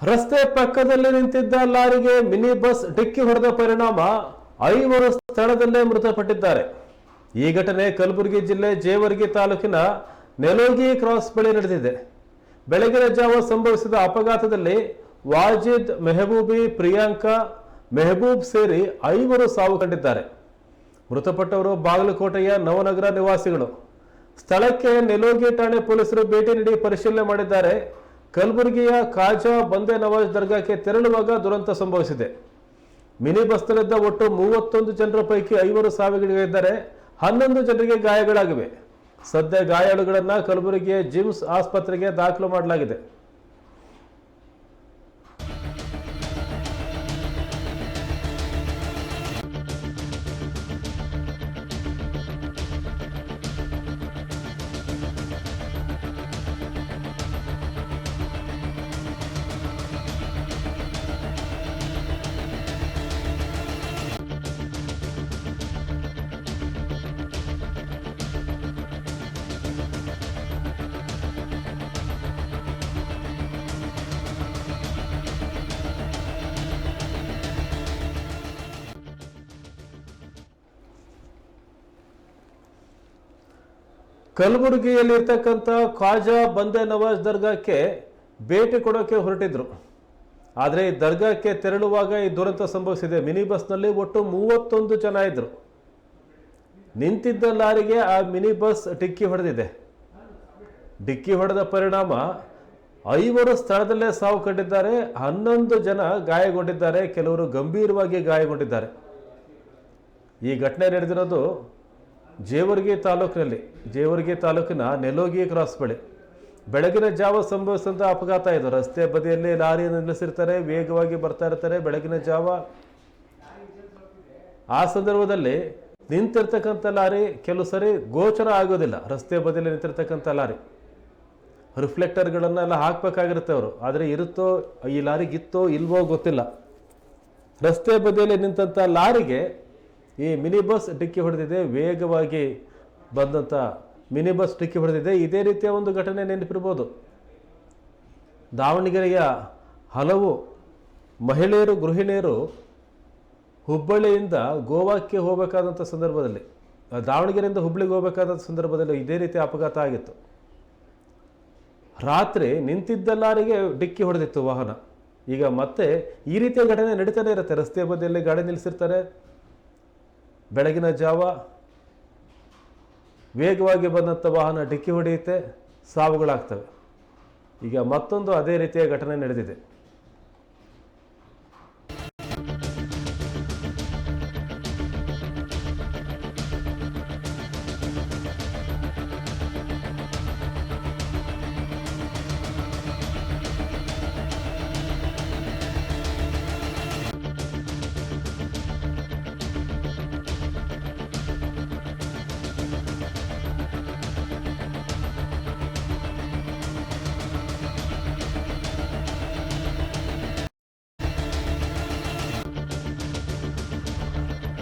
ರಸ್ತೆ ಪಕ್ಕದಲ್ಲಿ ನಿಂತಿದ್ದ ಲಾರಿಗೆ ಮಿನಿ ಬಸ್ ಡಿಕ್ಕಿ ಹೊಡೆದ ಪರಿಣಾಮ 5 ಸ್ಥಳದಲ್ಲೇ ಮೃತಪಟ್ಟಿದ್ದಾರೆ. ಈ ಘಟನೆ ಕಲಬುರಗಿ ಜಿಲ್ಲೆ ಜೇವರ್ಗಿ ತಾಲೂಕಿನ ನೆಲೋಗಿ ಕ್ರಾಸ್ ಬಳಿ ನಡೆದಿದೆ. ಬೆಳಗಿನ ಜಾವ ಸಂಭವಿಸಿದ ಅಪಘಾತದಲ್ಲಿ ವಾಜಿದ್, ಮೆಹಬೂಬಿ, ಪ್ರಿಯಾಂಕಾ, ಮೆಹಬೂಬ್ ಸೇರಿ 5 ಸಾವು ಕಂಡಿದ್ದಾರೆ. ಮೃತಪಟ್ಟವರು ಬಾಗಲಕೋಟೆಯ ನವನಗರ ನಿವಾಸಿಗಳು. ಸ್ಥಳಕ್ಕೆ ನೆಲೋಗಿ ಠಾಣೆ ಪೊಲೀಸರು ಭೇಟಿ ನೀಡಿ ಪರಿಶೀಲನೆ ಮಾಡಿದ್ದಾರೆ. ಕಲಬುರಗಿಯ ಖಾಜಾ ಬಂದೆ ನವಾಜ್ ದರ್ಗಾಕ್ಕೆ ತೆರಳುವಾಗ ದುರಂತ ಸಂಭವಿಸಿದೆ. ಮಿನಿ ಬಸ್ನಲ್ಲಿದ್ದ ಒಟ್ಟು 31 ಜನರ ಪೈಕಿ 5 ಸಾವಿಗೀಡಾಗಿದ್ದಾರೆ. 11 ಜನರಿಗೆ ಗಾಯಗಳಾಗಿವೆ. ಸದ್ಯ ಗಾಯಾಳುಗಳನ್ನು ಕಲಬುರಗಿಯ ಜಿಮ್ಸ್ ಆಸ್ಪತ್ರೆಗೆ ದಾಖಲು ಮಾಡಲಾಗಿದೆ. ಕಲಬುರಗಿಯಲ್ಲಿರ್ತಕ್ಕಂಥ ಖಾಜಾ ಬಂದೆ ನವಾಜ್ ದರ್ಗಾಕ್ಕೆ ಭೇಟಿ ಕೊಡೋಕೆ ಹೊರಟಿದ್ರು. ಆದರೆ ಈ ದರ್ಗಾಕ್ಕೆ ತೆರಳುವಾಗ ಈ ದುರಂತ ಸಂಭವಿಸಿದೆ. ಮಿನಿ ಬಸ್ನಲ್ಲಿ ಒಟ್ಟು 31 ಜನ ಇದ್ರು. ನಿಂತಿದ್ದ ಲಾರಿಗೆ ಆ ಮಿನಿ ಬಸ್ ಡಿಕ್ಕಿ ಹೊಡೆದಿದೆ. ಡಿಕ್ಕಿ ಹೊಡೆದ ಪರಿಣಾಮ 5 ಸ್ಥಳದಲ್ಲೇ ಸಾವು ಕಂಡಿದ್ದಾರೆ. 11 ಜನ ಗಾಯಗೊಂಡಿದ್ದಾರೆ. ಕೆಲವರು ಗಂಭೀರವಾಗಿ ಗಾಯಗೊಂಡಿದ್ದಾರೆ. ಈ ಘಟನೆ ನಡೆದಿರೋದು ಜೇವರ್ಗಿ ತಾಲೂಕಿನ ನೆಲೋಗಿ ಕ್ರಾಸ್ ಬಳಿ ಬೆಳಗಿನ ಜಾವ ಸಂಭವಿಸಿದಂಥ ಅಪಘಾತ ಇದು. ರಸ್ತೆ ಬದಿಯಲ್ಲಿ ಲಾರಿಯನ್ನು ನಿಲ್ಲಿಸಿರ್ತಾರೆ, ವೇಗವಾಗಿ ಬರ್ತಾ ಇರ್ತಾರೆ ಬೆಳಗಿನ ಜಾವ. ಆ ಸಂದರ್ಭದಲ್ಲಿ ನಿಂತಿರ್ತಕ್ಕಂಥ ಲಾರಿ ಕೆಲವು ಸರಿ ಗೋಚರ ಆಗೋದಿಲ್ಲ. ರಸ್ತೆ ಬದಿಯಲ್ಲಿ ನಿಂತಿರ್ತಕ್ಕಂಥ ಲಾರಿ ರಿಫ್ಲೆಕ್ಟರ್ಗಳನ್ನೆಲ್ಲ ಹಾಕಬೇಕಾಗಿರುತ್ತೆ ಅವರು. ಆದರೆ ಇರುತ್ತೋ ಈ ಲಾರಿಗಿತ್ತೋ ಇಲ್ವೋ ಗೊತ್ತಿಲ್ಲ. ರಸ್ತೆ ಬದಿಯಲ್ಲಿ ನಿಂತಂಥ ಲಾರಿಗೆ ಈ ಮಿನಿ ಬಸ್ ಡಿಕ್ಕಿ ಹೊಡೆದಿದೆ. ವೇಗವಾಗಿ ಬಂದಂಥ ಮಿನಿ ಬಸ್ ಡಿಕ್ಕಿ ಹೊಡೆದಿದೆ. ಇದೇ ರೀತಿಯ ಒಂದು ಘಟನೆ ನೆನಪಿರ್ಬೋದು. ದಾವಣಗೆರೆಯ ಹಲವು ಮಹಿಳೆಯರು, ಗೃಹಿಣಿಯರು ಹುಬ್ಬಳ್ಳಿಯಿಂದ ಗೋವಾಕ್ಕೆ ಹೋಗಬೇಕಾದಂಥ ಸಂದರ್ಭದಲ್ಲಿ, ದಾವಣಗೆರೆಯಿಂದ ಹುಬ್ಬಳ್ಳಿಗೆ ಹೋಗಬೇಕಾದಂಥ ಸಂದರ್ಭದಲ್ಲಿ ಇದೇ ರೀತಿ ಅಪಘಾತ ಆಗಿತ್ತು. ರಾತ್ರಿ ನಿಂತಿದ್ದ ಲಾರಿಗೆ ಡಿಕ್ಕಿ ಹೊಡೆದಿತ್ತು ವಾಹನ. ಈಗ ಮತ್ತೆ ಈ ರೀತಿಯ ಘಟನೆ ನಡೀತಾನೆ ಇರುತ್ತೆ. ರಸ್ತೆ ಬದಿಯಲ್ಲಿ ಗಾಡಿ ನಿಲ್ಲಿಸಿರ್ತಾರೆ, ಬೆಳಗಿನ ಜಾವ ವೇಗವಾಗಿ ಬಂದಂಥ ವಾಹನ ಡಿಕ್ಕಿ ಹೊಡೆಯುತ್ತೆ, ಸಾವುಗಳಾಗ್ತವೆ. ಈಗ ಮತ್ತೊಂದು ಅದೇ ರೀತಿಯ ಘಟನೆ ನಡೆದಿದೆ.